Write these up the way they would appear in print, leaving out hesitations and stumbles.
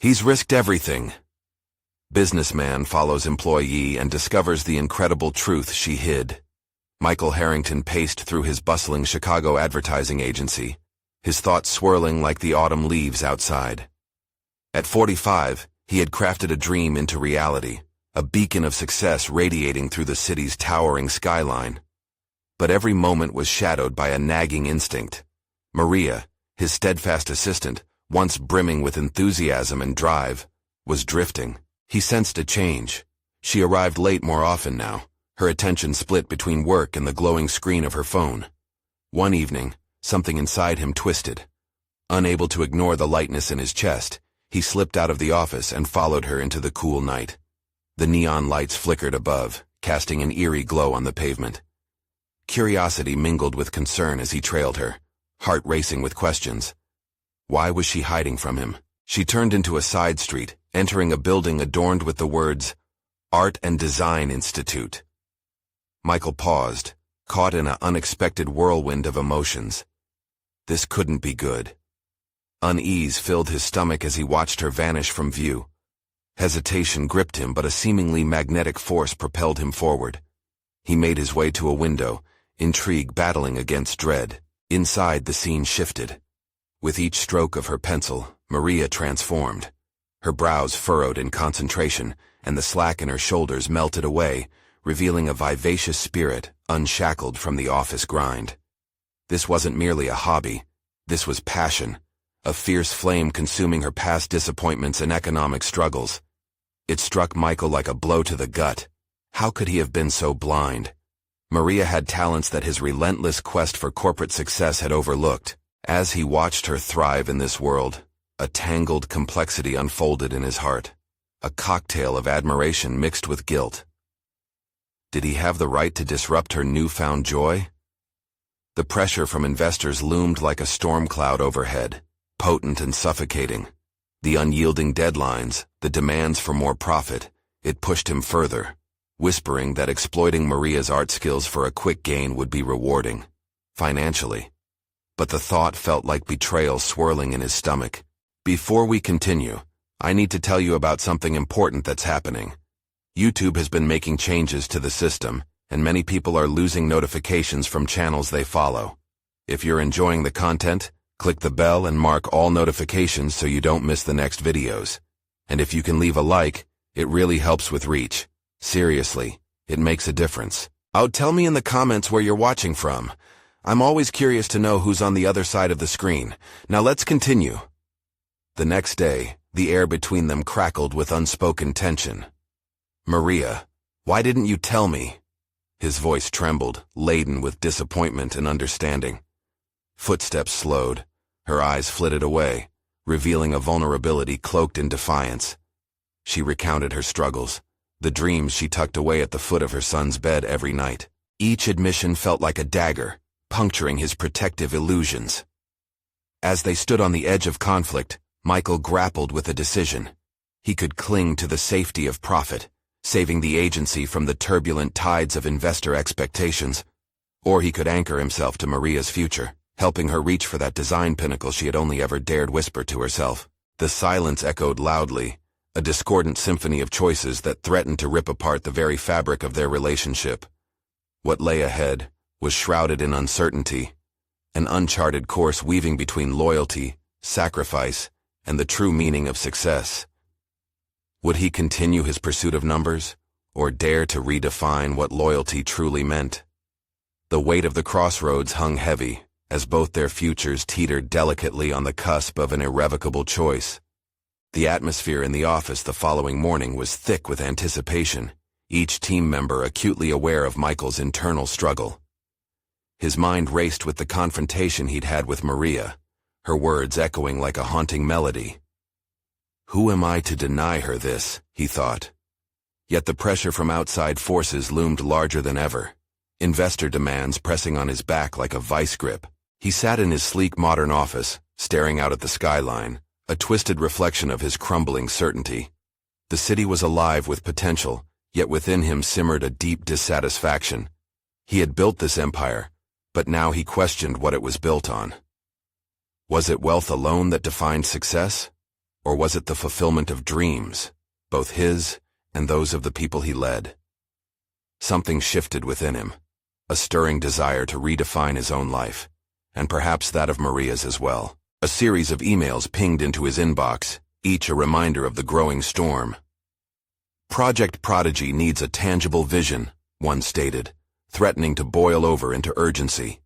He's risked everything. Businessman follows employee and discovers the incredible truth she hid. Michael Harrington paced through his bustling Chicago advertising agency, his thoughts swirling like the autumn leaves outside. At 45, he had crafted a dream into reality, a beacon of success radiating through the city's towering skyline. But every moment was shadowed by a nagging instinct. Maria, his steadfast assistant, once brimming with enthusiasm and drive, was drifting. He sensed a change. She arrived late more often now, her attention split between work and the glowing screen of her phone. One evening, something inside him twisted. Unable to ignore the lightness in his chest, he slipped out of the office and followed her into the cool night. The neon lights flickered above, casting an eerie glow on the pavement. Curiosity mingled with concern as he trailed her, heart racing with questions. Why was she hiding from him? She turned into a side street, entering a building adorned with the words, Art and Design Institute. Michael paused, caught in an unexpected whirlwind of emotions. This couldn't be good. Unease filled his stomach as he watched her vanish from view. Hesitation gripped him, but a seemingly magnetic force propelled him forward. He made his way to a window, intrigue battling against dread. Inside, the scene shifted. With each stroke of her pencil, Maria transformed. Her brows furrowed in concentration, and the slack in her shoulders melted away, revealing a vivacious spirit unshackled from the office grind. This wasn't merely a hobby. This was passion, a fierce flame consuming her past disappointments and economic struggles. It struck Michael like a blow to the gut. How could he have been so blind? Maria had talents that his relentless quest for corporate success had overlooked. As he watched her thrive in this world, a tangled complexity unfolded in his heart, a cocktail of admiration mixed with guilt. Did he have the right to disrupt her newfound joy? The pressure from investors loomed like a storm cloud overhead, potent and suffocating. The unyielding deadlines, the demands for more profit, it pushed him further, whispering that exploiting Maria's art skills for a quick gain would be rewarding, financially. But the thought felt like betrayal swirling in his stomach. Before we continue, I need to tell you about something important that's happening. YouTube has been making changes to the system, and many people are losing notifications from channels they follow. If you're enjoying the content, click the bell and mark all notifications so you don't miss the next videos. And if you can leave a like, it really helps with reach. Seriously, it makes a difference. Tell me in the comments where you're watching from. I'm always curious to know who's on the other side of the screen. Now let's continue. The next day, the air between them crackled with unspoken tension. Maria, why didn't you tell me? His voice trembled, laden with disappointment and understanding. Footsteps slowed. Her eyes flitted away, revealing a vulnerability cloaked in defiance. She recounted her struggles, the dreams she tucked away at the foot of her son's bed every night. Each admission felt like a dagger, puncturing his protective illusions. As they stood on the edge of conflict, Michael grappled with a decision. He could cling to the safety of profit, saving the agency from the turbulent tides of investor expectations, or he could anchor himself to Maria's future, helping her reach for that design pinnacle she had only ever dared whisper to herself. The silence echoed loudly, a discordant symphony of choices that threatened to rip apart the very fabric of their relationship. What lay ahead was shrouded in uncertainty, an uncharted course weaving between loyalty, sacrifice, and the true meaning of success. Would he continue his pursuit of numbers, or dare to redefine what loyalty truly meant? The weight of the crossroads hung heavy, as both their futures teetered delicately on the cusp of an irrevocable choice. The atmosphere in the office the following morning was thick with anticipation, each team member acutely aware of Michael's internal struggle. His mind raced with the confrontation he'd had with Maria, her words echoing like a haunting melody. Who am I to deny her this, he thought. Yet the pressure from outside forces loomed larger than ever, investor demands pressing on his back like a vice grip. He sat in his sleek modern office, staring out at the skyline, a twisted reflection of his crumbling certainty. The city was alive with potential, yet within him simmered a deep dissatisfaction. He had built this empire, but now he questioned what it was built on. Was it wealth alone that defined success? Or was it the fulfillment of dreams, both his and those of the people he led? Something shifted within him, a stirring desire to redefine his own life, and perhaps that of Maria's as well. A series of emails pinged into his inbox, each a reminder of the growing storm. Project Prodigy needs a tangible vision, one stated, threatening to boil over into urgency.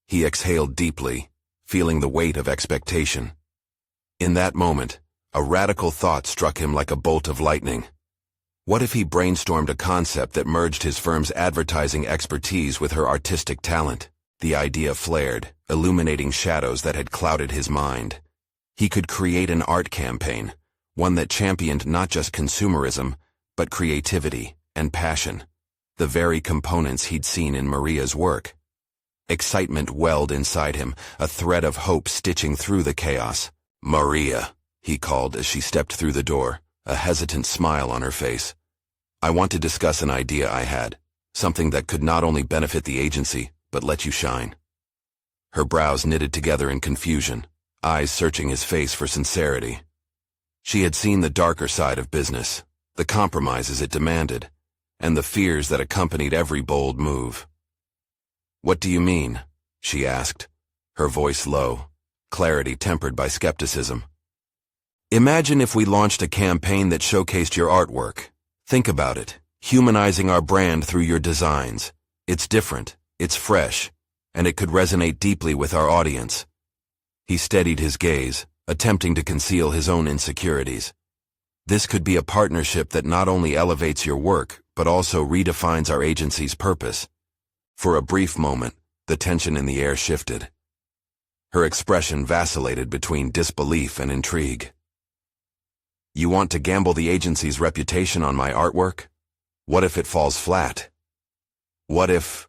He exhaled deeply, feeling the weight of expectation. In that moment, a radical thought struck him like a bolt of lightning. What if he brainstormed a concept that merged his firm's advertising expertise with her artistic talent? The idea flared, illuminating shadows that had clouded his mind. He could create an art campaign, one that championed not just consumerism, but creativity and passion, the very components he'd seen in Maria's work. Excitement welled inside him, a thread of hope stitching through the chaos. "Maria," he called as she stepped through the door, a hesitant smile on her face. "I want to discuss an idea I had, something that could not only benefit the agency, but let you shine." Her brows knitted together in confusion, eyes searching his face for sincerity. She had seen the darker side of business, the compromises it demanded, and the fears that accompanied every bold move. "What do you mean?" she asked, her voice low, clarity tempered by skepticism. "Imagine if we launched a campaign that showcased your artwork. Think about it, humanizing our brand through your designs. It's different, it's fresh, and it could resonate deeply with our audience." He steadied his gaze, attempting to conceal his own insecurities. "This could be a partnership that not only elevates your work, but also redefines our agency's purpose." For a brief moment, the tension in the air shifted. Her expression vacillated between disbelief and intrigue. "You want to gamble the agency's reputation on my artwork? What if it falls flat? What if—"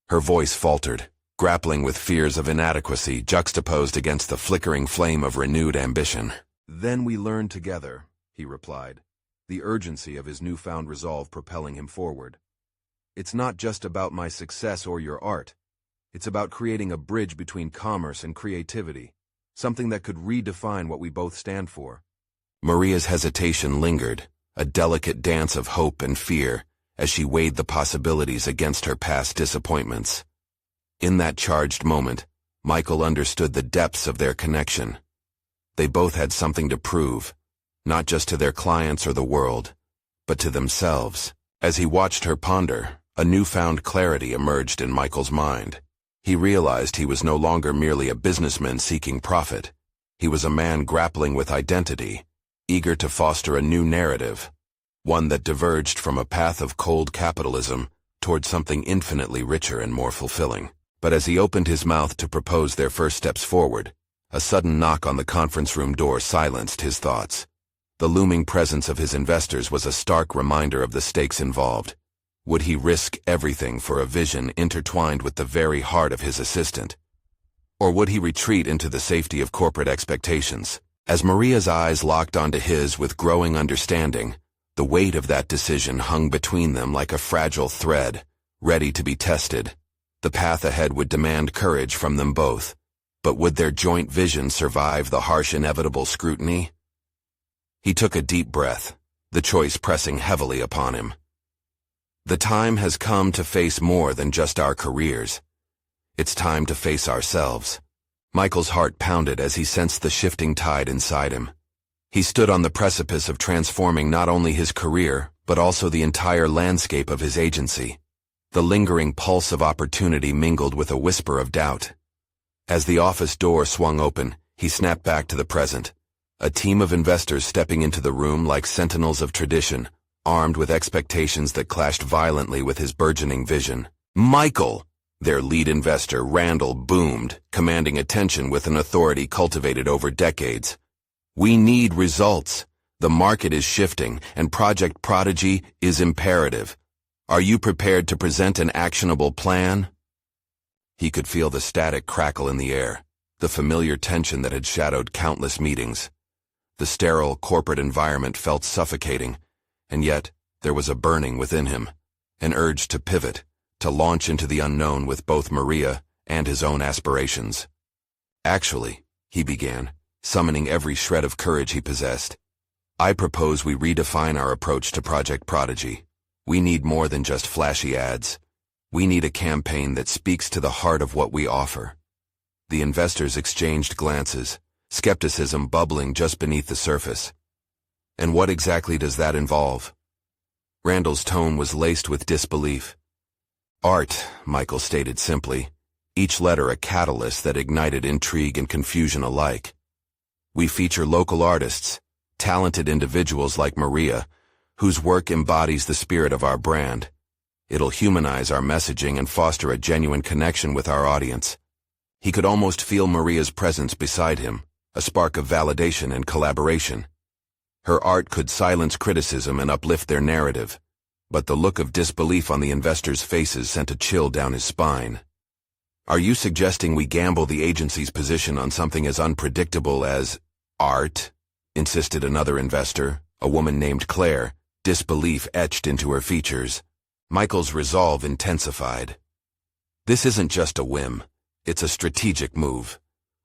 Her voice faltered, grappling with fears of inadequacy juxtaposed against the flickering flame of renewed ambition. "Then we learned together," he replied, the urgency of his newfound resolve propelling him forward. "It's not just about my success or your art. It's about creating a bridge between commerce and creativity, something that could redefine what we both stand for." Maria's hesitation lingered, a delicate dance of hope and fear, as she weighed the possibilities against her past disappointments. In that charged moment, Michael understood the depths of their connection. They both had something to prove, not just to their clients or the world, but to themselves. As he watched her ponder, a newfound clarity emerged in Michael's mind. He realized he was no longer merely a businessman seeking profit. He was a man grappling with identity, eager to foster a new narrative, one that diverged from a path of cold capitalism toward something infinitely richer and more fulfilling. But as he opened his mouth to propose their first steps forward, a sudden knock on the conference room door silenced his thoughts. The looming presence of his investors was a stark reminder of the stakes involved. Would he risk everything for a vision intertwined with the very heart of his assistant? Or would he retreat into the safety of corporate expectations? As Maria's eyes locked onto his with growing understanding, the weight of that decision hung between them like a fragile thread, ready to be tested. The path ahead would demand courage from them both, but would their joint vision survive the harsh inevitable scrutiny? He took a deep breath, the choice pressing heavily upon him. The time has come to face more than just our careers. It's time to face ourselves. Michael's heart pounded as he sensed the shifting tide inside him. He stood on the precipice of transforming not only his career, but also the entire landscape of his agency. The lingering pulse of opportunity mingled with a whisper of doubt. As the office door swung open, he snapped back to the present. A team of investors stepping into the room like sentinels of tradition, armed with expectations that clashed violently with his burgeoning vision. "Michael!" Their lead investor, Randall, boomed, commanding attention with an authority cultivated over decades. "We need results. The market is shifting, and Project Prodigy is imperative. Are you prepared to present an actionable plan?" He could feel the static crackle in the air, the familiar tension that had shadowed countless meetings. The sterile corporate environment felt suffocating, and yet there was a burning within him, an urge to pivot, to launch into the unknown with both Maria and his own aspirations. "Actually," he began, summoning every shred of courage he possessed. "I propose we redefine our approach to Project Prodigy. We need more than just flashy ads. We need a campaign that speaks to the heart of what we offer." The investors exchanged glances, skepticism bubbling just beneath the surface. "And what exactly does that involve?" Randall's tone was laced with disbelief. "Art," Michael stated simply, each letter a catalyst that ignited intrigue and confusion alike. "We feature local artists, talented individuals like Maria, whose work embodies the spirit of our brand. It'll humanize our messaging and foster a genuine connection with our audience." He could almost feel Maria's presence beside him, a spark of validation and collaboration. Her art could silence criticism and uplift their narrative, but the look of disbelief on the investors' faces sent a chill down his spine. "Are you suggesting we gamble the agency's position on something as unpredictable as art?" insisted another investor, a woman named Claire, disbelief etched into her features. Michael's resolve intensified. "This isn't just a whim. It's a strategic move.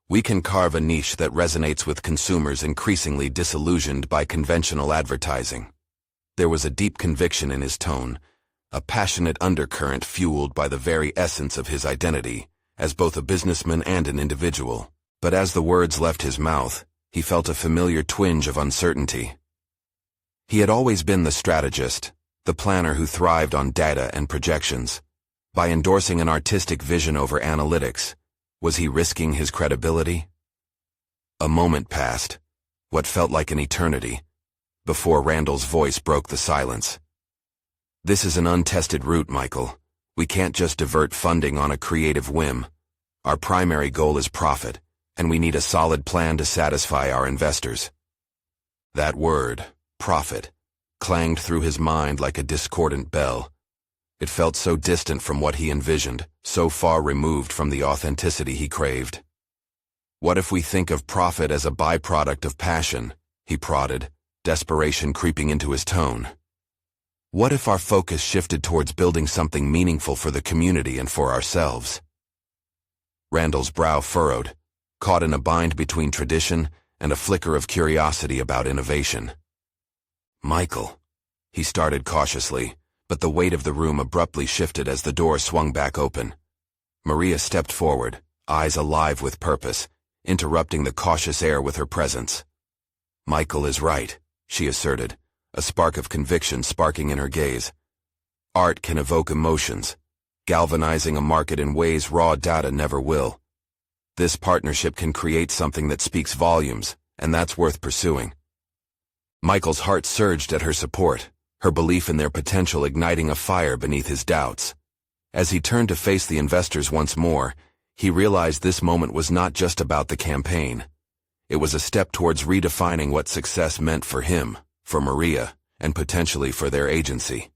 We can carve a niche that resonates with consumers increasingly disillusioned by conventional advertising." There was a deep conviction in his tone, a passionate undercurrent fueled by the very essence of his identity, as both a businessman and an individual. But as the words left his mouth, he felt a familiar twinge of uncertainty. He had always been the strategist, the planner who thrived on data and projections. By endorsing an artistic vision over analytics, was he risking his credibility? A moment passed, what felt like an eternity, before Randall's voice broke the silence. "This is an untested route, Michael. We can't just divert funding on a creative whim. Our primary goal is profit, and we need a solid plan to satisfy our investors." That word, profit, clanged through his mind like a discordant bell. It felt so distant from what he envisioned, so far removed from the authenticity he craved. "What if we think of profit as a byproduct of passion?" he prodded, desperation creeping into his tone. "What if our focus shifted towards building something meaningful for the community and for ourselves?" Randall's brow furrowed, caught in a bind between tradition and a flicker of curiosity about innovation. "Michael," he started cautiously, but the weight of the room abruptly shifted as the door swung back open. Maria stepped forward, eyes alive with purpose, interrupting the cautious air with her presence. "Michael is right," she asserted, a spark of conviction sparking in her gaze. "Art can evoke emotions, galvanizing a market in ways raw data never will. This partnership can create something that speaks volumes, and that's worth pursuing." Michael's heart surged at her support, her belief in their potential igniting a fire beneath his doubts. As he turned to face the investors once more, he realized this moment was not just about the campaign. It was a step towards redefining what success meant for him, for Maria, and potentially for their agency.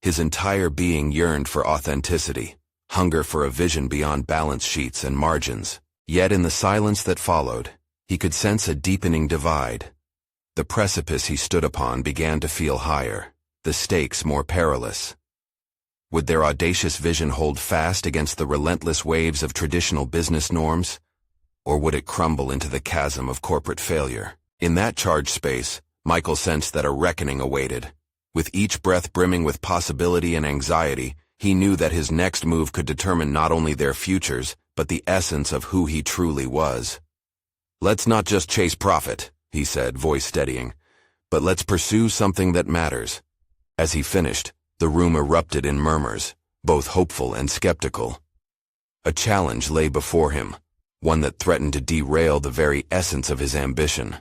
His entire being yearned for authenticity, hunger for a vision beyond balance sheets and margins. Yet in the silence that followed, he could sense a deepening divide. The precipice he stood upon began to feel higher, the stakes more perilous. Would their audacious vision hold fast against the relentless waves of traditional business norms? Or would it crumble into the chasm of corporate failure? In that charged space, Michael sensed that a reckoning awaited. With each breath brimming with possibility and anxiety, he knew that his next move could determine not only their futures, but the essence of who he truly was. "Let's not just chase profit," he said, voice steadying, "but let's pursue something that matters." As he finished, the room erupted in murmurs, both hopeful and skeptical. A challenge lay before him, one that threatened to derail the very essence of his ambition.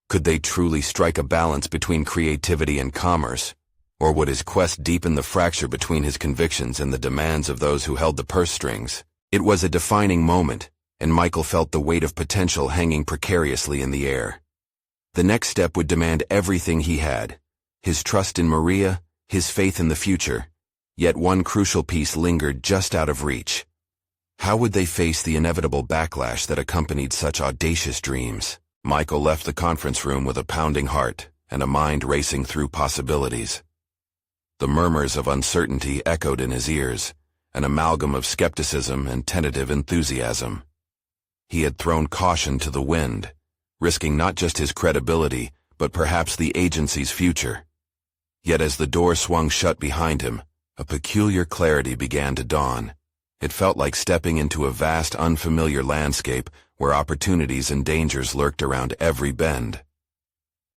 Could they truly strike a balance between creativity and commerce, or would his quest deepen the fracture between his convictions and the demands of those who held the purse strings? It was a defining moment, and Michael felt the weight of potential hanging precariously in the air. The next step would demand everything he had, his trust in Maria, his faith in the future, yet one crucial piece lingered just out of reach. How would they face the inevitable backlash that accompanied such audacious dreams? Michael left the conference room with a pounding heart and a mind racing through possibilities. The murmurs of uncertainty echoed in his ears, an amalgam of skepticism and tentative enthusiasm. He had thrown caution to the wind, risking not just his credibility, but perhaps the agency's future. Yet as the door swung shut behind him, a peculiar clarity began to dawn. It felt like stepping into a vast, unfamiliar landscape where opportunities and dangers lurked around every bend.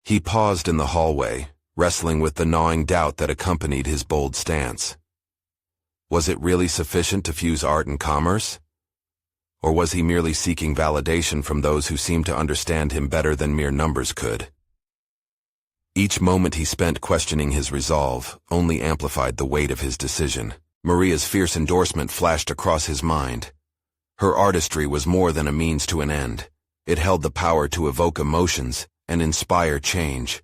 He paused in the hallway, wrestling with the gnawing doubt that accompanied his bold stance. Was it really sufficient to fuse art and commerce? Or was he merely seeking validation from those who seemed to understand him better than mere numbers could? Each moment he spent questioning his resolve only amplified the weight of his decision. Maria's fierce endorsement flashed across his mind. Her artistry was more than a means to an end. It held the power to evoke emotions and inspire change.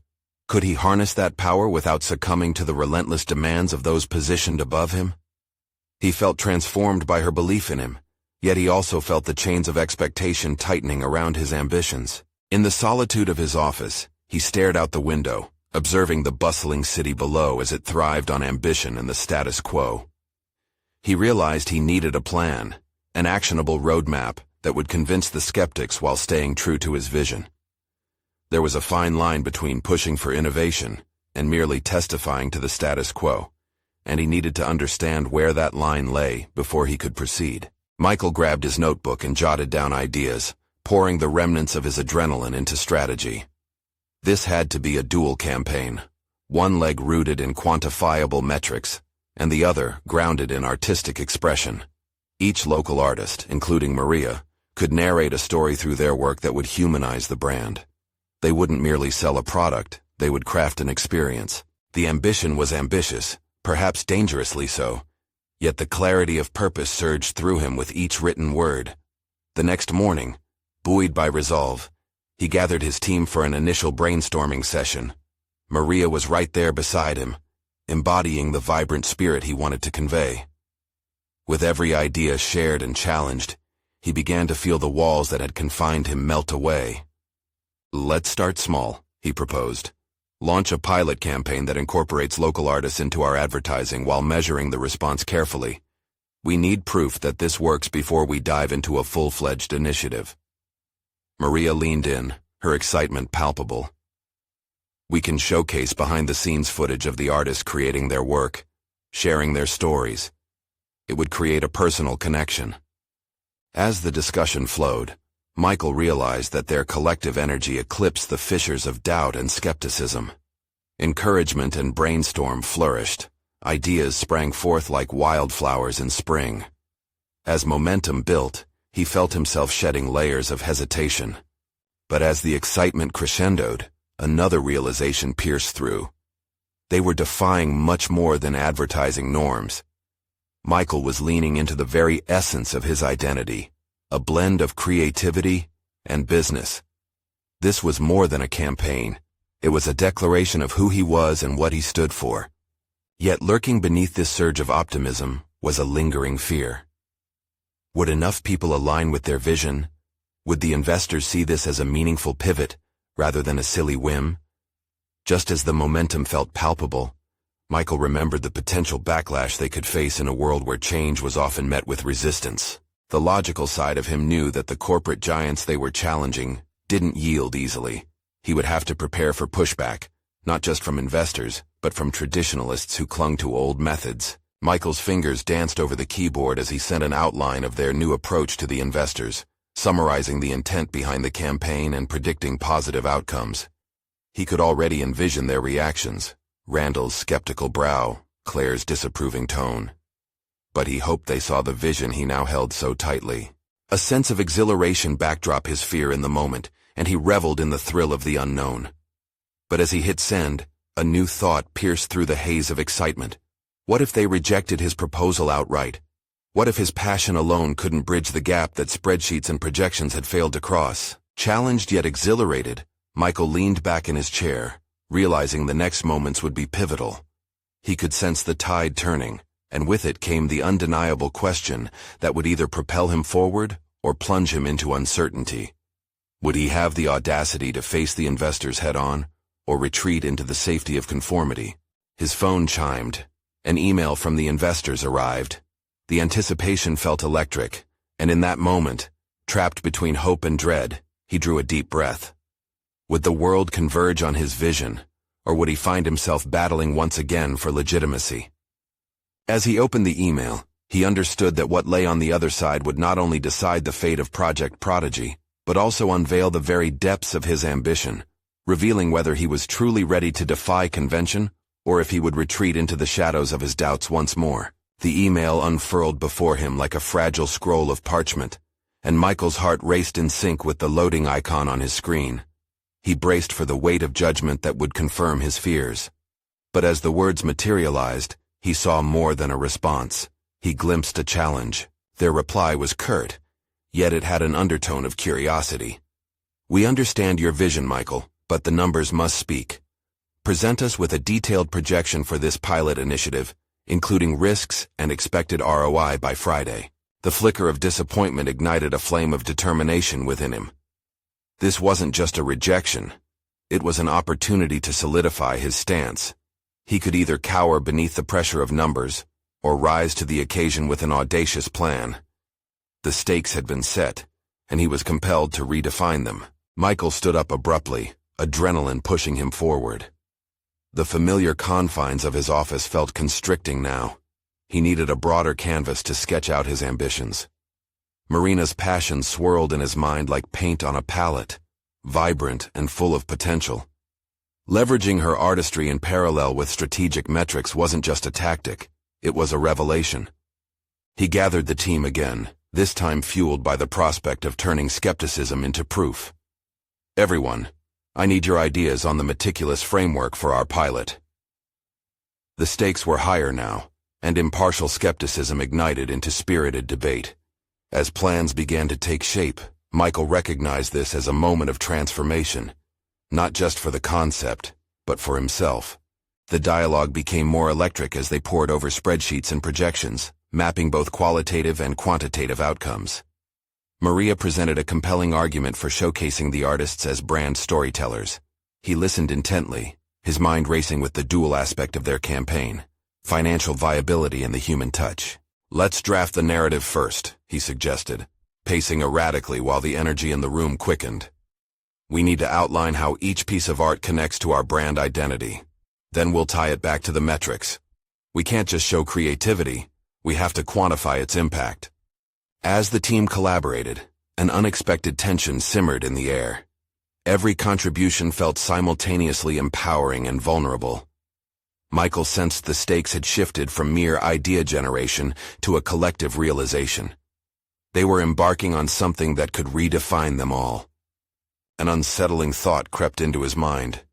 Could he harness that power without succumbing to the relentless demands of those positioned above him? He felt transformed by her belief in him, yet he also felt the chains of expectation tightening around his ambitions. In the solitude of his office, he stared out the window, observing the bustling city below as it thrived on ambition and the status quo. He realized he needed a plan, an actionable roadmap that would convince the skeptics while staying true to his vision. There was a fine line between pushing for innovation and merely testifying to the status quo, and he needed to understand where that line lay before he could proceed. Michael grabbed his notebook and jotted down ideas, pouring the remnants of his adrenaline into strategy. This had to be a dual campaign, one leg rooted in quantifiable metrics, and the other grounded in artistic expression. Each local artist, including Maria, could narrate a story through their work that would humanize the brand. They wouldn't merely sell a product, they would craft an experience. The ambition was ambitious, perhaps dangerously so, yet the clarity of purpose surged through him with each written word. The next morning, buoyed by resolve, he gathered his team for an initial brainstorming session. Maria was right there beside him, embodying the vibrant spirit he wanted to convey. With every idea shared and challenged, he began to feel the walls that had confined him melt away. "Let's start small," he proposed. "Launch a pilot campaign that incorporates local artists into our advertising while measuring the response carefully. We need proof that this works before we dive into a full-fledged initiative." Maria leaned in, her excitement palpable. "We can showcase behind-the-scenes footage of the artists creating their work, sharing their stories. It would create a personal connection." As the discussion flowed, Michael realized that their collective energy eclipsed the fissures of doubt and skepticism. Encouragement and brainstorm flourished. Ideas sprang forth like wildflowers in spring. As momentum built, he felt himself shedding layers of hesitation. But as the excitement crescendoed, another realization pierced through. They were defying much more than advertising norms. Michael was leaning into the very essence of his identity, a blend of creativity and business. This was more than a campaign. It was a declaration of who he was and what he stood for. Yet lurking beneath this surge of optimism was a lingering fear. Would enough people align with their vision? Would the investors see this as a meaningful pivot, rather than a silly whim? Just as the momentum felt palpable, Michael remembered the potential backlash they could face in a world where change was often met with resistance. The logical side of him knew that the corporate giants they were challenging didn't yield easily. He would have to prepare for pushback, not just from investors, but from traditionalists who clung to old methods. Michael's fingers danced over the keyboard as he sent an outline of their new approach to the investors, summarizing the intent behind the campaign and predicting positive outcomes. He could already envision their reactions, Randall's skeptical brow, Claire's disapproving tone. But he hoped they saw the vision he now held so tightly. A sense of exhilaration backdrop his fear in the moment, and he reveled in the thrill of the unknown. But as he hit send, a new thought pierced through the haze of excitement. What if they rejected his proposal outright? What if his passion alone couldn't bridge the gap that spreadsheets and projections had failed to cross? Challenged yet exhilarated, Michael leaned back in his chair, realizing the next moments would be pivotal. He could sense the tide turning, and with it came the undeniable question that would either propel him forward or plunge him into uncertainty. Would he have the audacity to face the investors head-on, or retreat into the safety of conformity? His phone chimed. An email from the investors arrived. The anticipation felt electric, and in that moment, trapped between hope and dread, he drew a deep breath. Would the world converge on his vision, or would he find himself battling once again for legitimacy? As he opened the email, he understood that what lay on the other side would not only decide the fate of Project Prodigy, but also unveil the very depths of his ambition, revealing whether he was truly ready to defy convention, or if he would retreat into the shadows of his doubts once more. The email unfurled before him like a fragile scroll of parchment, and Michael's heart raced in sync with the loading icon on his screen. He braced for the weight of judgment that would confirm his fears. But as the words materialized, he saw more than a response. He glimpsed a challenge. Their reply was curt, yet it had an undertone of curiosity. "We understand your vision, Michael, but the numbers must speak. Present us with a detailed projection for this pilot initiative, including risks and expected ROI by Friday." The flicker of disappointment ignited a flame of determination within him. This wasn't just a rejection. It was an opportunity to solidify his stance. He could either cower beneath the pressure of numbers, or rise to the occasion with an audacious plan. The stakes had been set, and he was compelled to redefine them. Michael stood up abruptly, adrenaline pushing him forward. The familiar confines of his office felt constricting now. He needed a broader canvas to sketch out his ambitions. Marina's passion swirled in his mind like paint on a palette, vibrant and full of potential. Leveraging her artistry in parallel with strategic metrics wasn't just a tactic, it was a revelation. He gathered the team again, this time fueled by the prospect of turning skepticism into proof. "Everyone, I need your ideas on the meticulous framework for our pilot." The stakes were higher now, and impartial skepticism ignited into spirited debate. As plans began to take shape, Michael recognized this as a moment of transformation, not just for the concept, but for himself. The dialogue became more electric as they pored over spreadsheets and projections, mapping both qualitative and quantitative outcomes. Maria presented a compelling argument for showcasing the artists as brand storytellers. He listened intently, his mind racing with the dual aspect of their campaign, financial viability and the human touch. "Let's draft the narrative first," he suggested, pacing erratically while the energy in the room quickened. "We need to outline how each piece of art connects to our brand identity. Then we'll tie it back to the metrics. We can't just show creativity, we have to quantify its impact." As the team collaborated, an unexpected tension simmered in the air. Every contribution felt simultaneously empowering and vulnerable. Michael sensed the stakes had shifted from mere idea generation to a collective realization. They were embarking on something that could redefine them all. An unsettling thought crept into his mind.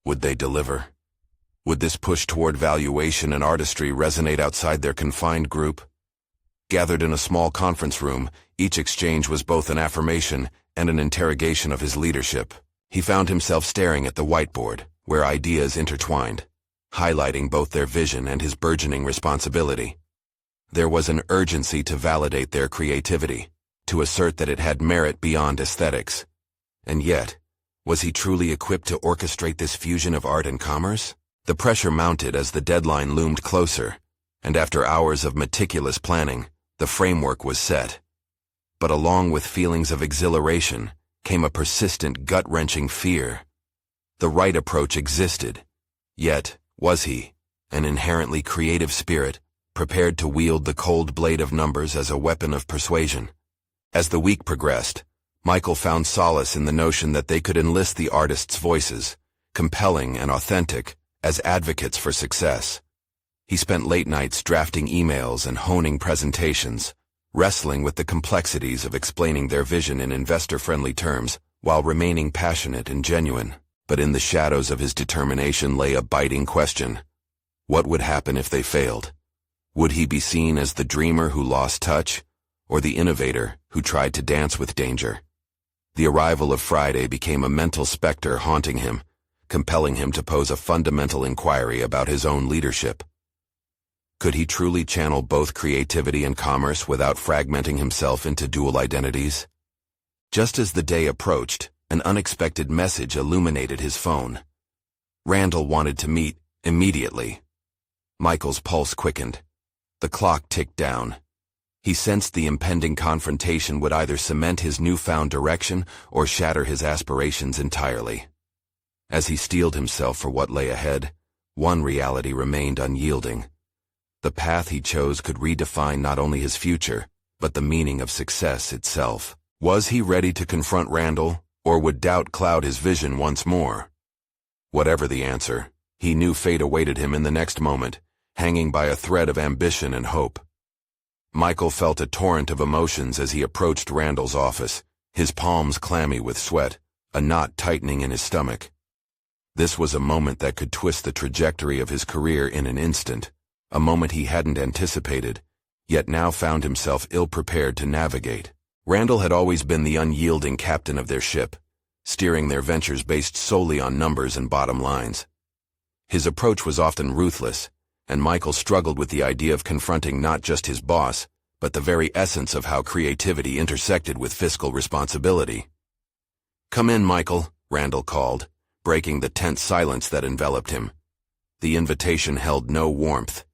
Would they deliver? Would this push toward valuation and artistry resonate outside their confined group? Gathered in a small conference room, each exchange was both an affirmation and an interrogation of his leadership. He found himself staring at the whiteboard, where ideas intertwined, highlighting both their vision and his burgeoning responsibility. There was an urgency to validate their creativity, to assert that it had merit beyond aesthetics. And yet, was he truly equipped to orchestrate this fusion of art and commerce? The pressure mounted as the deadline loomed closer, and after hours of meticulous planning, the framework was set. But along with feelings of exhilaration came a persistent, gut-wrenching fear. The right approach existed, yet, was he, an inherently creative spirit, prepared to wield the cold blade of numbers as a weapon of persuasion? As the week progressed, Michael found solace in the notion that they could enlist the artists' voices, compelling and authentic, as advocates for success. He spent late nights drafting emails and honing presentations, wrestling with the complexities of explaining their vision in investor-friendly terms while remaining passionate and genuine. But in the shadows of his determination lay a biting question. What would happen if they failed? Would he be seen as the dreamer who lost touch, or the innovator who tried to dance with danger? The arrival of Friday became a mental specter haunting him, compelling him to pose a fundamental inquiry about his own leadership. Could he truly channel both creativity and commerce without fragmenting himself into dual identities? Just as the day approached, an unexpected message illuminated his phone. Randall wanted to meet immediately. Michael's pulse quickened. The clock ticked down. He sensed the impending confrontation would either cement his newfound direction or shatter his aspirations entirely. As he steeled himself for what lay ahead, one reality remained unyielding. The path he chose could redefine not only his future, but the meaning of success itself. Was he ready to confront Randall, or would doubt cloud his vision once more? Whatever the answer, he knew fate awaited him in the next moment, hanging by a thread of ambition and hope. Michael felt a torrent of emotions as he approached Randall's office, his palms clammy with sweat, a knot tightening in his stomach. This was a moment that could twist the trajectory of his career in an instant, a moment he hadn't anticipated, yet now found himself ill-prepared to navigate. Randall had always been the unyielding captain of their ship, steering their ventures based solely on numbers and bottom lines. His approach was often ruthless, and Michael struggled with the idea of confronting not just his boss, but the very essence of how creativity intersected with fiscal responsibility. "Come in, Michael," Randall called, breaking the tense silence that enveloped him. The invitation held no warmth.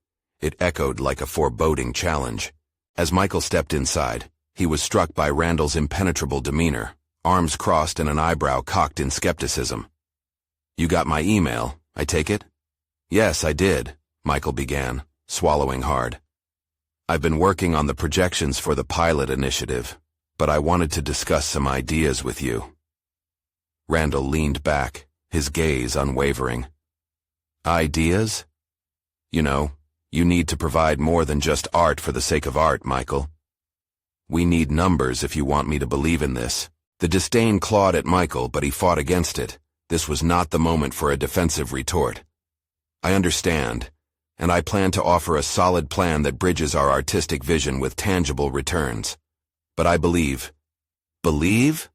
It echoed like a foreboding challenge. As Michael stepped inside, he was struck by Randall's impenetrable demeanor, arms crossed and an eyebrow cocked in skepticism. "You got my email, I take it?" "Yes, I did," Michael began, swallowing hard. "I've been working on the projections for the pilot initiative, but I wanted to discuss some ideas with you." Randall leaned back, his gaze unwavering. "Ideas? You know, you need to provide more than just art for the sake of art, Michael. We need numbers if you want me to believe in this." The disdain clawed at Michael, but he fought against it. This was not the moment for a defensive retort. "I understand, and I plan to offer a solid plan that bridges our artistic vision with tangible returns. But I believe." "Believe?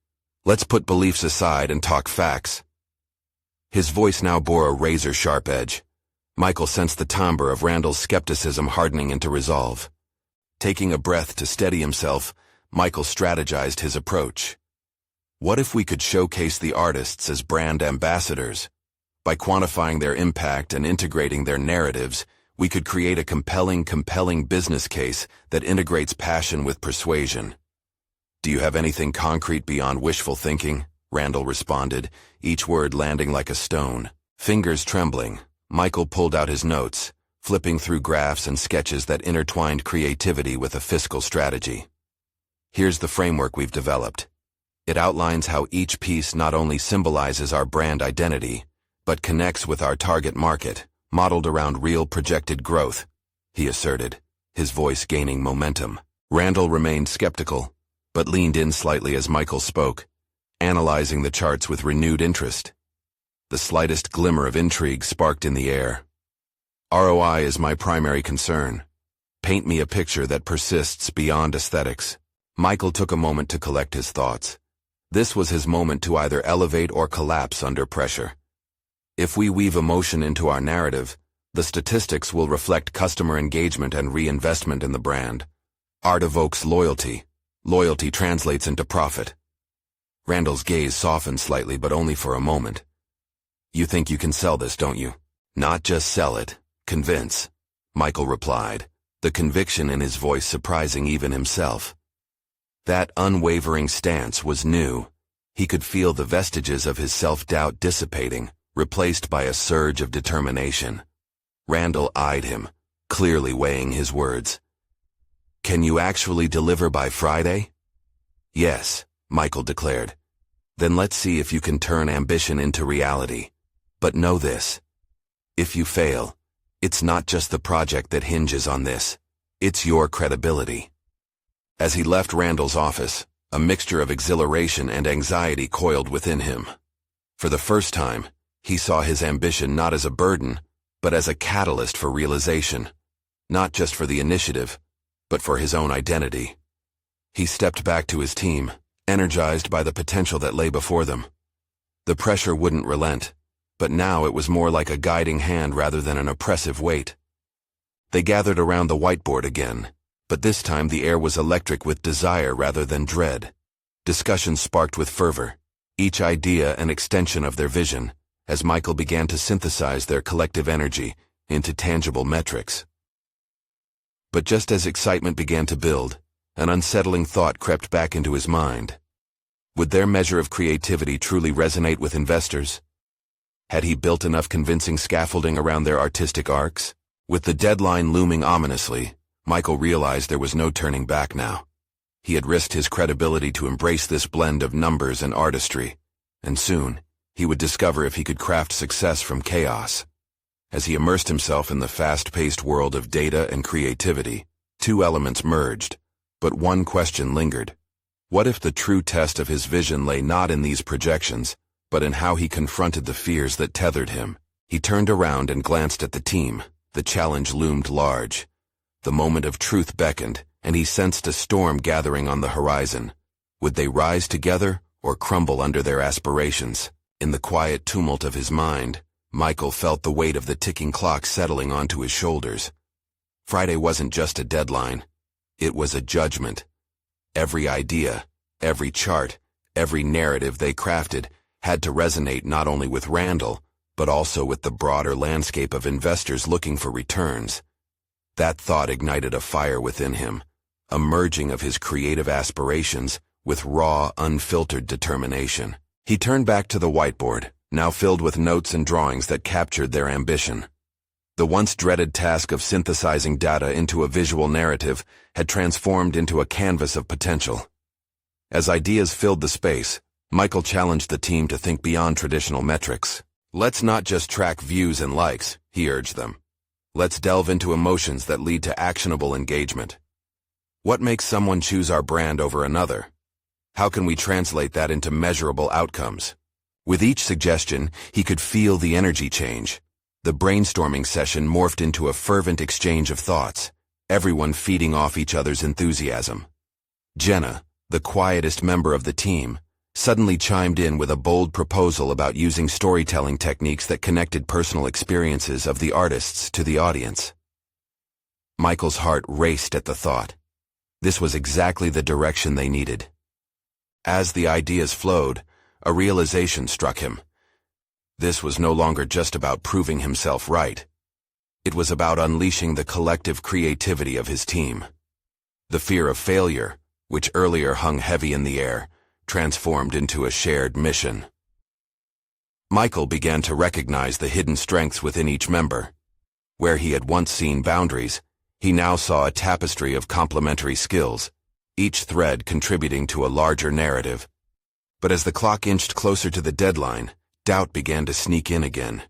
Let's put beliefs aside and talk facts." His voice now bore a razor-sharp edge. Michael sensed the timbre of Randall's skepticism hardening into resolve. Taking a breath to steady himself, Michael strategized his approach. What if we could showcase the artists as brand ambassadors? By quantifying their impact and integrating their narratives, we could create a compelling business case that integrates passion with persuasion. "Do you have anything concrete beyond wishful thinking?" Randall responded, each word landing like a stone. Fingers trembling, Michael pulled out his notes, flipping through graphs and sketches that intertwined creativity with a fiscal strategy. "Here's the framework we've developed. It outlines how each piece not only symbolizes our brand identity, but connects with our target market, modeled around real projected growth," he asserted, his voice gaining momentum. Randall remained skeptical, but leaned in slightly as Michael spoke, analyzing the charts with renewed interest. The slightest glimmer of intrigue sparked in the air. "ROI is my primary concern. Paint me a picture that persists beyond aesthetics." Michael took a moment to collect his thoughts. This was his moment to either elevate or collapse under pressure. If we weave emotion into our narrative, the statistics will reflect customer engagement and reinvestment in the brand. Art evokes loyalty. Loyalty translates into profit. Randall's gaze softened slightly, but only for a moment. "You think you can sell this, don't you?" "Not just sell it, convince," Michael replied, the conviction in his voice surprising even himself. That unwavering stance was new. He could feel the vestiges of his self-doubt dissipating, replaced by a surge of determination. Randall eyed him, clearly weighing his words. "Can you actually deliver by Friday?" "Yes," Michael declared. "Then let's see if you can turn ambition into reality. But know this. If you fail, it's not just the project that hinges on this. It's your credibility." As he left Randall's office, a mixture of exhilaration and anxiety coiled within him. For the first time, he saw his ambition not as a burden, but as a catalyst for realization. Not just for the initiative, but for his own identity. He stepped back to his team, energized by the potential that lay before them. The pressure wouldn't relent, but now it was more like a guiding hand rather than an oppressive weight. They gathered around the whiteboard again, but this time the air was electric with desire rather than dread. Discussions sparked with fervor, each idea an extension of their vision, as Michael began to synthesize their collective energy into tangible metrics. But just as excitement began to build, an unsettling thought crept back into his mind. Would their measure of creativity truly resonate with investors? Had he built enough convincing scaffolding around their artistic arcs? With the deadline looming ominously, Michael realized there was no turning back now. He had risked his credibility to embrace this blend of numbers and artistry, and soon, he would discover if he could craft success from chaos. As he immersed himself in the fast-paced world of data and creativity, two elements merged, but one question lingered. What if the true test of his vision lay not in these projections, but in how he confronted the fears that tethered him? He turned around and glanced at the team. The challenge loomed large. The moment of truth beckoned, and he sensed a storm gathering on the horizon. Would they rise together or crumble under their aspirations? In the quiet tumult of his mind, Michael felt the weight of the ticking clock settling onto his shoulders. Friday wasn't just a deadline. It was a judgment. Every idea, every chart, every narrative they crafted had to resonate not only with Randall, but also with the broader landscape of investors looking for returns. That thought ignited a fire within him, a merging of his creative aspirations with raw, unfiltered determination. He turned back to the whiteboard, now filled with notes and drawings that captured their ambition. The once dreaded task of synthesizing data into a visual narrative had transformed into a canvas of potential. As ideas filled the space, Michael challenged the team to think beyond traditional metrics. Let's not just track views and likes, he urged them. Let's delve into emotions that lead to actionable engagement. What makes someone choose our brand over another? How can we translate that into measurable outcomes? With each suggestion, he could feel the energy change. The brainstorming session morphed into a fervent exchange of thoughts, everyone feeding off each other's enthusiasm. Jenna, the quietest member of the team, suddenly chimed in with a bold proposal about using storytelling techniques that connected personal experiences of the artists to the audience. Michael's heart raced at the thought. This was exactly the direction they needed. As the ideas flowed, a realization struck him. This was no longer just about proving himself right. It was about unleashing the collective creativity of his team. The fear of failure, which earlier hung heavy in the air, transformed into a shared mission. Michael began to recognize the hidden strengths within each member. Where he had once seen boundaries, he now saw a tapestry of complementary skills, each thread contributing to a larger narrative. But as the clock inched closer to the deadline, doubt began to sneak in again.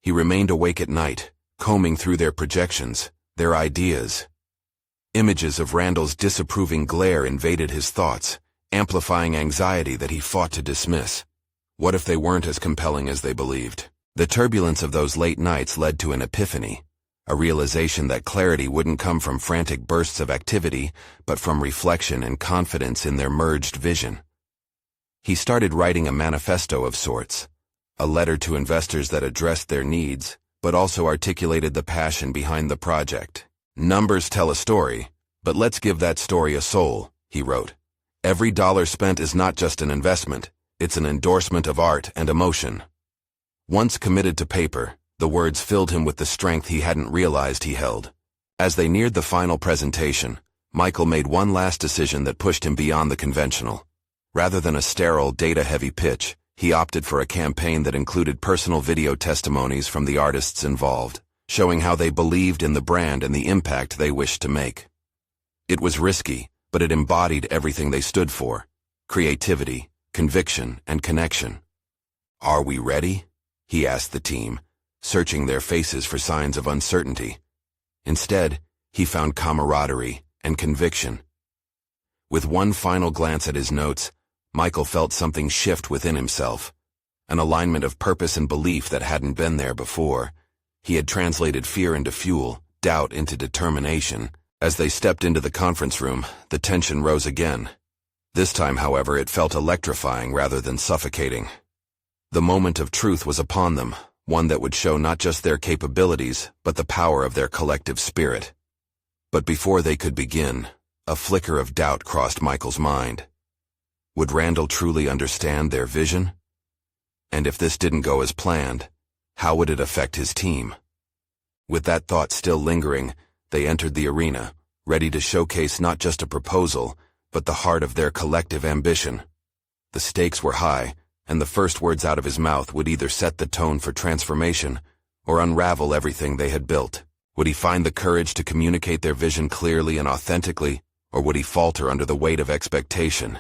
He remained awake at night, combing through their projections, their ideas. Images of Randall's disapproving glare invaded his thoughts, amplifying anxiety that he fought to dismiss. What if they weren't as compelling as they believed? The turbulence of those late nights led to an epiphany, a realization that clarity wouldn't come from frantic bursts of activity, but from reflection and confidence in their merged vision. He started writing a manifesto of sorts, a letter to investors that addressed their needs, but also articulated the passion behind the project. Numbers tell a story, but let's give that story a soul, he wrote. Every dollar spent is not just an investment, it's an endorsement of art and emotion. Once committed to paper, the words filled him with the strength he hadn't realized he held. As they neared the final presentation, Michael made one last decision that pushed him beyond the conventional. Rather than a sterile, data-heavy pitch, he opted for a campaign that included personal video testimonies from the artists involved, showing how they believed in the brand and the impact they wished to make. It was risky, but it embodied everything they stood for: creativity, conviction, and connection. Are we ready? He asked the team, searching their faces for signs of uncertainty. Instead, he found camaraderie and conviction. With one final glance at his notes, Michael felt something shift within himself, an alignment of purpose and belief that hadn't been there before. He had translated fear into fuel, doubt into determination. As they stepped into the conference room, the tension rose again. This time, however, it felt electrifying rather than suffocating. The moment of truth was upon them, one that would show not just their capabilities, but the power of their collective spirit. But before they could begin, a flicker of doubt crossed Michael's mind. Would Randall truly understand their vision? And if this didn't go as planned, how would it affect his team? With that thought still lingering, they entered the arena, ready to showcase not just a proposal, but the heart of their collective ambition. The stakes were high, and the first words out of his mouth would either set the tone for transformation or unravel everything they had built. Would he find the courage to communicate their vision clearly and authentically, or would he falter under the weight of expectation?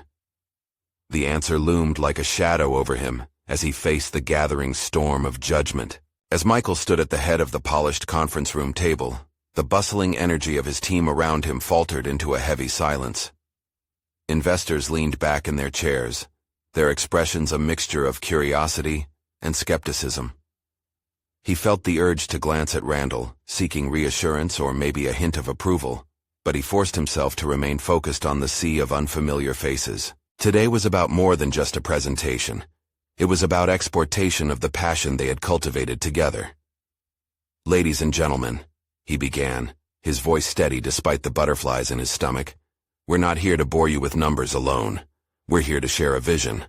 The answer loomed like a shadow over him as he faced the gathering storm of judgment. As Michael stood at the head of the polished conference room table, the bustling energy of his team around him faltered into a heavy silence. Investors leaned back in their chairs, their expressions a mixture of curiosity and skepticism. He felt the urge to glance at Randall, seeking reassurance or maybe a hint of approval, but he forced himself to remain focused on the sea of unfamiliar faces. Today was about more than just a presentation. It was about exportation of the passion they had cultivated together. "Ladies and gentlemen," he began, his voice steady despite the butterflies in his stomach, "we're not here to bore you with numbers alone. We're here to share a vision.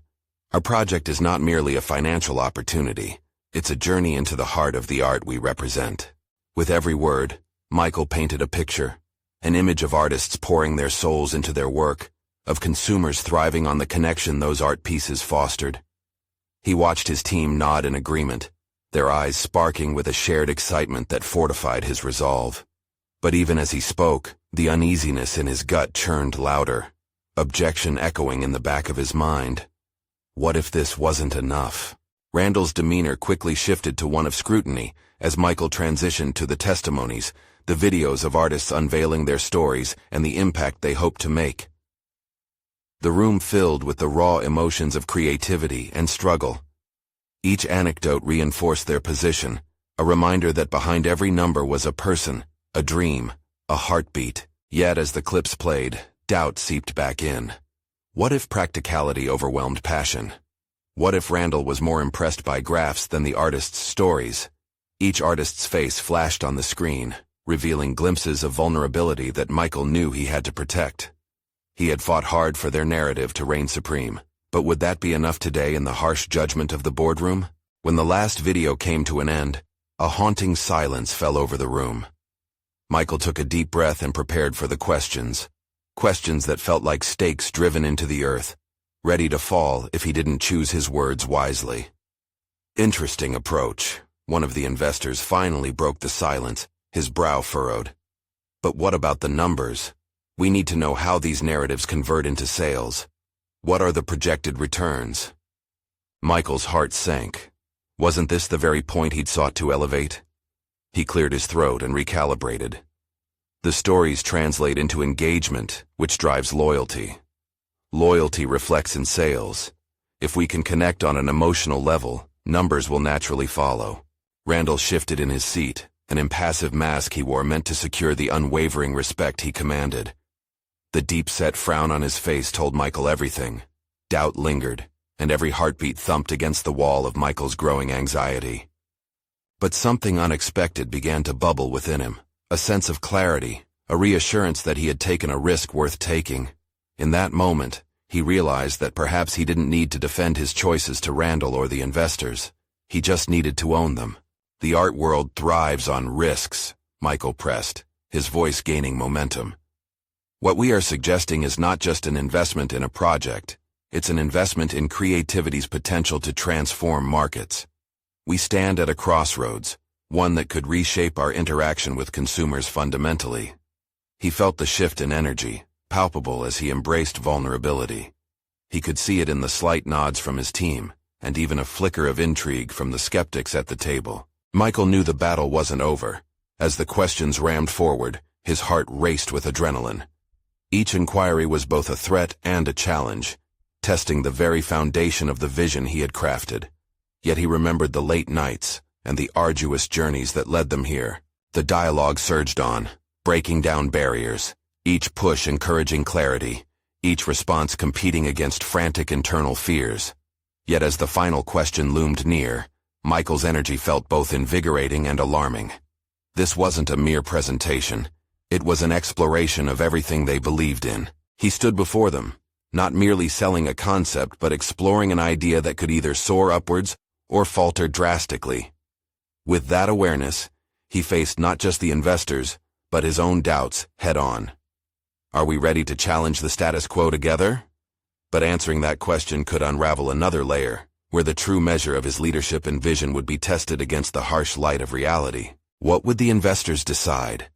Our project is not merely a financial opportunity. It's a journey into the heart of the art we represent." With every word, Michael painted a picture, an image of artists pouring their souls into their work, of consumers thriving on the connection those art pieces fostered. He watched his team nod in agreement, their eyes sparking with a shared excitement that fortified his resolve. But even as he spoke, the uneasiness in his gut churned louder, objection echoing in the back of his mind. What if this wasn't enough? Randall's demeanor quickly shifted to one of scrutiny as Michael transitioned to the testimonies, the videos of artists unveiling their stories and the impact they hoped to make. The room filled with the raw emotions of creativity and struggle. Each anecdote reinforced their position, a reminder that behind every number was a person, a dream, a heartbeat. Yet as the clips played, doubt seeped back in. What if practicality overwhelmed passion? What if Randall was more impressed by graphs than the artist's stories? Each artist's face flashed on the screen, revealing glimpses of vulnerability that Michael knew he had to protect. He had fought hard for their narrative to reign supreme, but would that be enough today in the harsh judgment of the boardroom? When the last video came to an end, a haunting silence fell over the room. Michael took a deep breath and prepared for the questions that felt like stakes driven into the earth, ready to fall if he didn't choose his words wisely. "Interesting approach." One of the investors finally broke the silence, his brow furrowed. "But what about the numbers? We need to know how these narratives convert into sales. What are the projected returns?" Michael's heart sank. Wasn't this the very point he'd sought to elevate? He cleared his throat and recalibrated. The stories translate into engagement, which drives loyalty. Loyalty reflects in sales. If we can connect on an emotional level, numbers will naturally follow. Randall shifted in his seat, an impassive mask he wore meant to secure the unwavering respect he commanded. The deep-set frown on his face told Michael everything. Doubt lingered, and every heartbeat thumped against the wall of Michael's growing anxiety. But something unexpected began to bubble within him, a sense of clarity, a reassurance that he had taken a risk worth taking. In that moment, he realized that perhaps he didn't need to defend his choices to Randall or the investors. He just needed to own them. "The art world thrives on risks," Michael pressed, his voice gaining momentum. "What we are suggesting is not just an investment in a project, it's an investment in creativity's potential to transform markets. We stand at a crossroads, one that could reshape our interaction with consumers fundamentally." He felt the shift in energy, palpable as he embraced vulnerability. He could see it in the slight nods from his team, and even a flicker of intrigue from the skeptics at the table. Michael knew the battle wasn't over. As the questions rammed forward, his heart raced with adrenaline. Each inquiry was both a threat and a challenge, testing the very foundation of the vision he had crafted. Yet he remembered the late nights and the arduous journeys that led them here. The dialogue surged on, breaking down barriers, each push encouraging clarity, each response competing against frantic internal fears. Yet as the final question loomed near, Michael's energy felt both invigorating and alarming. This wasn't a mere presentation. It was an exploration of everything they believed in. He stood before them, not merely selling a concept but exploring an idea that could either soar upwards or falter drastically. With that awareness, he faced not just the investors, but his own doubts head-on. Are we ready to challenge the status quo together? But answering that question could unravel another layer, where the true measure of his leadership and vision would be tested against the harsh light of reality. What would the investors decide?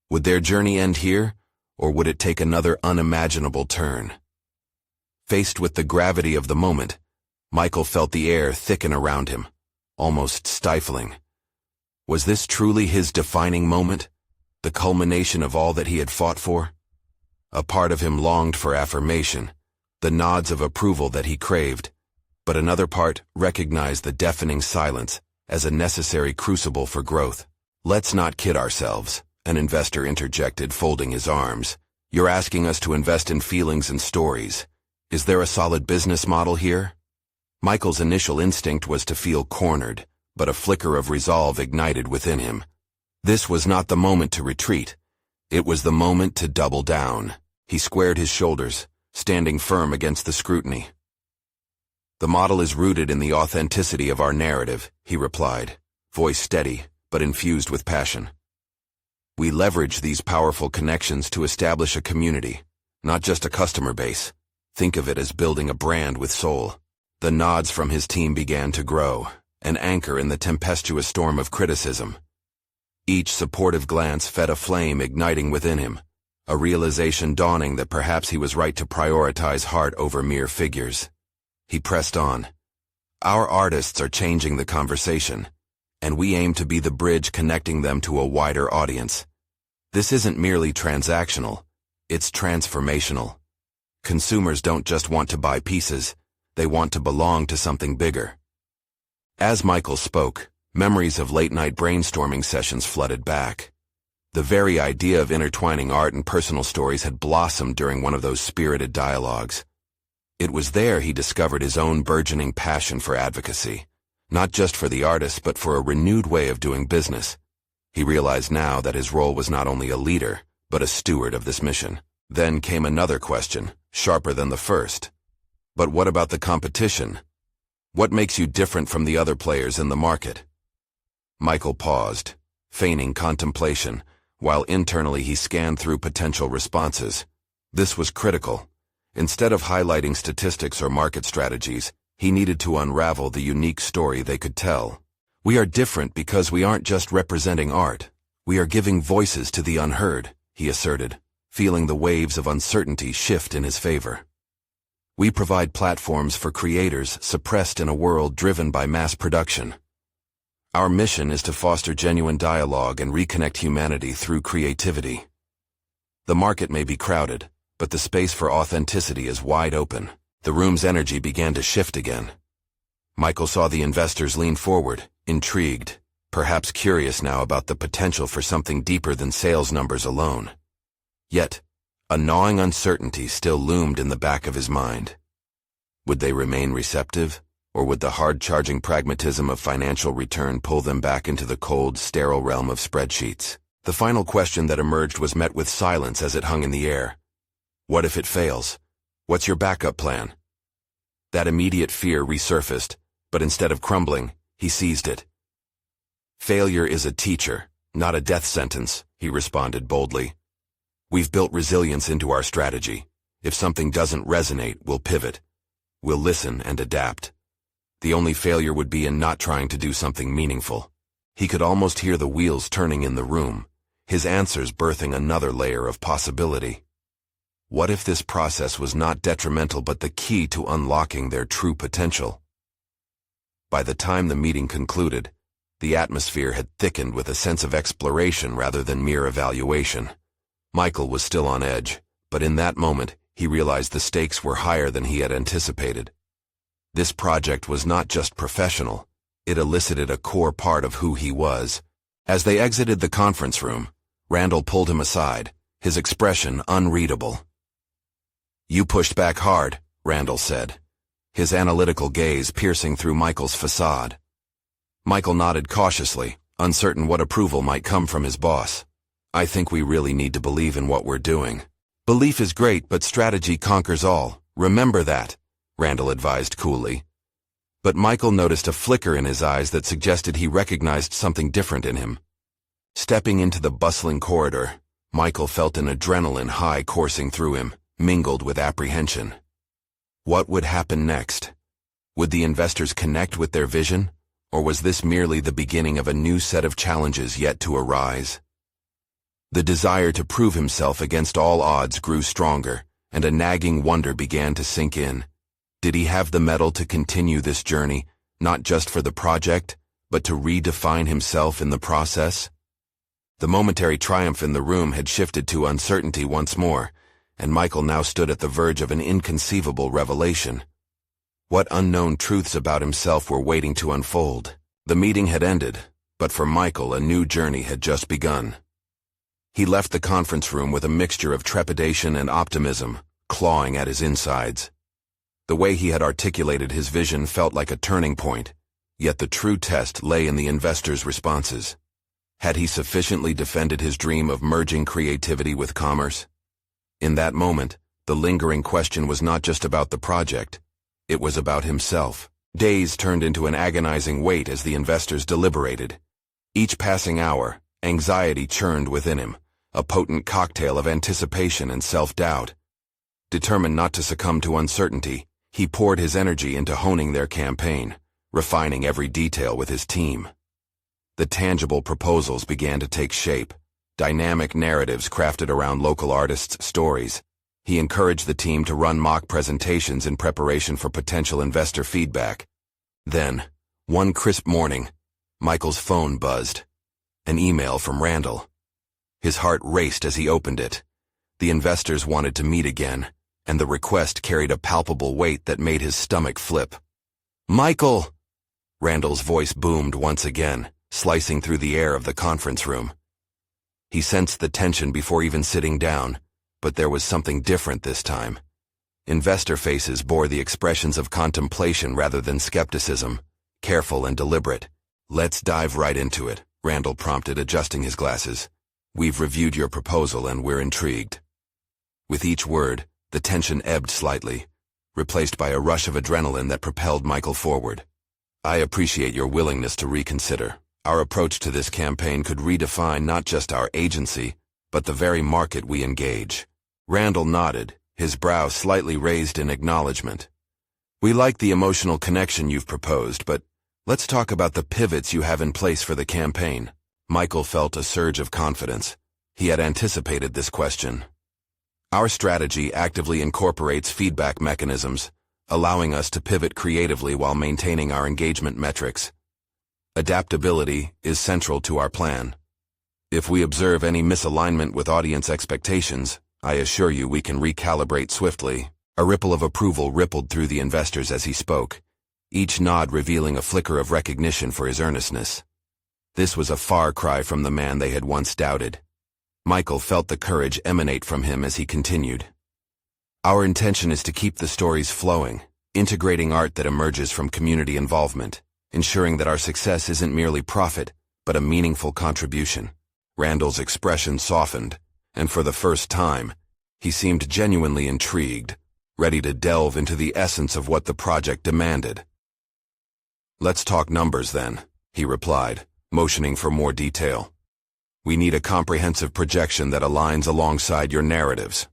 Would their journey end here, or would it take another unimaginable turn? Faced with the gravity of the moment, Michael felt the air thicken around him, almost stifling. Was this truly his defining moment, the culmination of all that he had fought for? A part of him longed for affirmation, the nods of approval that he craved, but another part recognized the deafening silence as a necessary crucible for growth. "Let's not kid ourselves," an investor interjected, folding his arms. "You're asking us to invest in feelings and stories. Is there a solid business model here?" Michael's initial instinct was to feel cornered, but a flicker of resolve ignited within him. This was not the moment to retreat. It was the moment to double down. He squared his shoulders, standing firm against the scrutiny. "The model is rooted in the authenticity of our narrative," he replied, voice steady, but infused with passion. "We leverage these powerful connections to establish a community, not just a customer base. Think of it as building a brand with soul." The nods from his team began to grow, an anchor in the tempestuous storm of criticism. Each supportive glance fed a flame igniting within him, a realization dawning that perhaps he was right to prioritize heart over mere figures. He pressed on. "Our artists are changing the conversation, and we aim to be the bridge connecting them to a wider audience. This isn't merely transactional, it's transformational. Consumers don't just want to buy pieces, they want to belong to something bigger." As Michael spoke, memories of late-night brainstorming sessions flooded back. The very idea of intertwining art and personal stories had blossomed during one of those spirited dialogues. It was there he discovered his own burgeoning passion for advocacy, not just for the artist but for a renewed way of doing business. He realized now that his role was not only a leader, but a steward of this mission. Then came another question, sharper than the first. "But what about the competition? What makes you different from the other players in the market?" Michael paused, feigning contemplation, while internally he scanned through potential responses. This was critical. Instead of highlighting statistics or market strategies, he needed to unravel the unique story they could tell. "We are different because we aren't just representing art. We are giving voices to the unheard," he asserted, feeling the waves of uncertainty shift in his favor. "We provide platforms for creators suppressed in a world driven by mass production. Our mission is to foster genuine dialogue and reconnect humanity through creativity. The market may be crowded, but the space for authenticity is wide open." The room's energy began to shift again. Michael saw the investors lean forward, intrigued, perhaps curious now about the potential for something deeper than sales numbers alone. Yet, a gnawing uncertainty still loomed in the back of his mind. Would they remain receptive, or would the hard-charging pragmatism of financial return pull them back into the cold, sterile realm of spreadsheets? The final question that emerged was met with silence as it hung in the air. "What if it fails? What's your backup plan?" That immediate fear resurfaced, but instead of crumbling, he seized it. "Failure is a teacher, not a death sentence," he responded boldly. "We've built resilience into our strategy. If something doesn't resonate, we'll pivot. We'll listen and adapt. The only failure would be in not trying to do something meaningful." He could almost hear the wheels turning in the room, his answers birthing another layer of possibility. What if this process was not detrimental but the key to unlocking their true potential? By the time the meeting concluded, the atmosphere had thickened with a sense of exploration rather than mere evaluation. Michael was still on edge, but in that moment, he realized the stakes were higher than he had anticipated. This project was not just professional, it elicited a core part of who he was. As they exited the conference room, Randall pulled him aside, his expression unreadable. "You pushed back hard," Randall said, his analytical gaze piercing through Michael's facade. Michael nodded cautiously, uncertain what approval might come from his boss. "I think we really need to believe in what we're doing." "Belief is great, but strategy conquers all. Remember that," Randall advised coolly. But Michael noticed a flicker in his eyes that suggested he recognized something different in him. Stepping into the bustling corridor, Michael felt an adrenaline high coursing through him, mingled with apprehension. What would happen next? Would the investors connect with their vision, or was this merely the beginning of a new set of challenges yet to arise? The desire to prove himself against all odds grew stronger, and a nagging wonder began to sink in. Did he have the mettle to continue this journey, not just for the project, but to redefine himself in the process? The momentary triumph in the room had shifted to uncertainty once more, and Michael now stood at the verge of an inconceivable revelation. What unknown truths about himself were waiting to unfold? The meeting had ended, but for Michael a new journey had just begun. He left the conference room with a mixture of trepidation and optimism, clawing at his insides. The way he had articulated his vision felt like a turning point, yet the true test lay in the investors' responses. Had he sufficiently defended his dream of merging creativity with commerce? In that moment, the lingering question was not just about the project, it was about himself. Days turned into an agonizing wait as the investors deliberated. Each passing hour, anxiety churned within him, a potent cocktail of anticipation and self-doubt. Determined not to succumb to uncertainty, he poured his energy into honing their campaign, refining every detail with his team. The tangible proposals began to take shape, dynamic narratives crafted around local artists' stories. He encouraged the team to run mock presentations in preparation for potential investor feedback. Then, one crisp morning, Michael's phone buzzed. An email from Randall. His heart raced as he opened it. The investors wanted to meet again, and the request carried a palpable weight that made his stomach flip. "Michael!" Randall's voice boomed once again, slicing through the air of the conference room. He sensed the tension before even sitting down, but there was something different this time. Investor faces bore the expressions of contemplation rather than skepticism, careful and deliberate. "Let's dive right into it," Randall prompted, adjusting his glasses. "We've reviewed your proposal and we're intrigued." With each word, the tension ebbed slightly, replaced by a rush of adrenaline that propelled Michael forward. "I appreciate your willingness to reconsider. Our approach to this campaign could redefine not just our agency, but the very market we engage." Randall nodded, his brow slightly raised in acknowledgement. "We like the emotional connection you've proposed, but let's talk about the pivots you have in place for the campaign." Michael felt a surge of confidence. He had anticipated this question. "Our strategy actively incorporates feedback mechanisms, allowing us to pivot creatively while maintaining our engagement metrics. Adaptability is central to our plan. If we observe any misalignment with audience expectations, I assure you we can recalibrate swiftly." A ripple of approval rippled through the investors as he spoke, each nod revealing a flicker of recognition for his earnestness. This was a far cry from the man they had once doubted. Michael felt the courage emanate from him as he continued. "Our intention is to keep the stories flowing, integrating art that emerges from community involvement, ensuring that our success isn't merely profit, but a meaningful contribution." Randall's expression softened, and for the first time, he seemed genuinely intrigued, ready to delve into the essence of what the project demanded. "Let's talk numbers then," he replied, motioning for more detail. "We need a comprehensive projection that aligns alongside your narratives."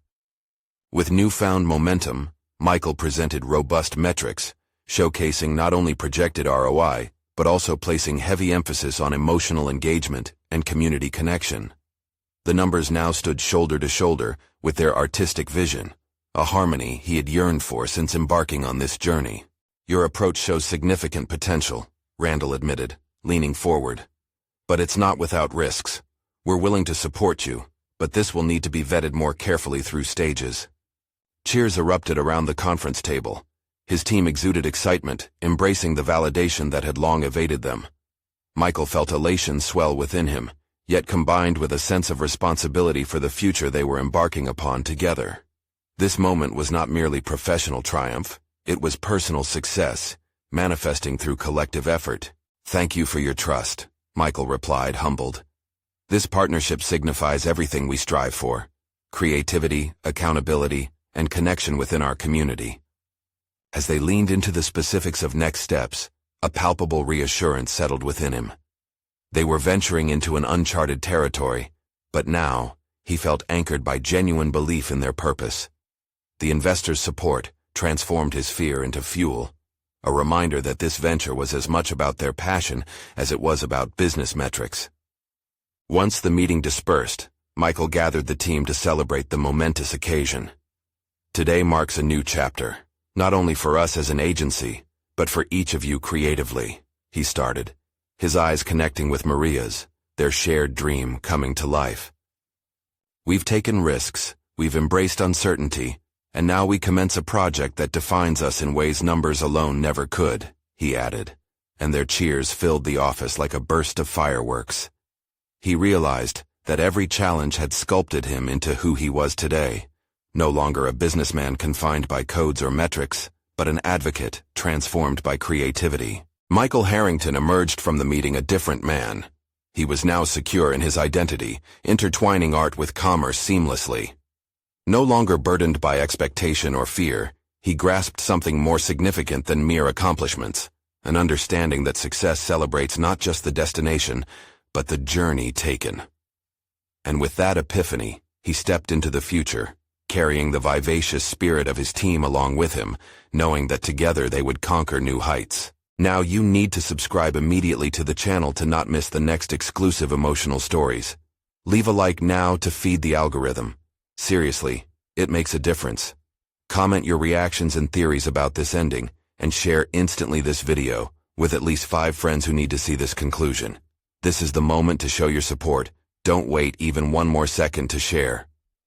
With newfound momentum, Michael presented robust metrics, showcasing not only projected ROI, but also placing heavy emphasis on emotional engagement and community connection. The numbers now stood shoulder to shoulder with their artistic vision, a harmony he had yearned for since embarking on this journey. "Your approach shows significant potential," Randall admitted, leaning forward. "But it's not without risks. We're willing to support you, but this will need to be vetted more carefully through stages." Cheers erupted around the conference table. His team exuded excitement, embracing the validation that had long evaded them. Michael felt elation swell within him, yet combined with a sense of responsibility for the future they were embarking upon together. This moment was not merely professional triumph, it was personal success, manifesting through collective effort. "Thank you for your trust," Michael replied, humbled. "This partnership signifies everything we strive for: creativity, accountability, and connection within our community." As they leaned into the specifics of next steps, a palpable reassurance settled within him. They were venturing into an uncharted territory, but now, he felt anchored by genuine belief in their purpose. The investors' support transformed his fear into fuel. a reminder that this venture was as much about their passion as it was about business metrics. Once the meeting dispersed, Michael gathered the team to celebrate the momentous occasion. Today marks a new chapter, not only for us as an agency, but for each of you creatively, he started, his eyes connecting with Maria's, their shared dream coming to life. We've taken risks, we've embraced uncertainty, and now we commence a project that defines us in ways numbers alone never could, he added, and their cheers filled the office like a burst of fireworks. He realized that every challenge had sculpted him into who he was today, no longer a businessman confined by codes or metrics, but an advocate transformed by creativity. Michael Harrington emerged from the meeting a different man. He was now secure in his identity, intertwining art with commerce seamlessly. No longer burdened by expectation or fear, he grasped something more significant than mere accomplishments, an understanding that success celebrates not just the destination, but the journey taken. And with that epiphany, he stepped into the future, carrying the vivacious spirit of his team along with him, knowing that together they would conquer new heights. Now you need to subscribe immediately to the channel to not miss the next exclusive emotional stories. Leave a like now to feed the algorithm. Seriously, it makes a difference. Comment your reactions and theories about this ending, and share instantly this video with at least 5 friends who need to see this conclusion. This is the moment to show your support. Don't wait even one more second to share.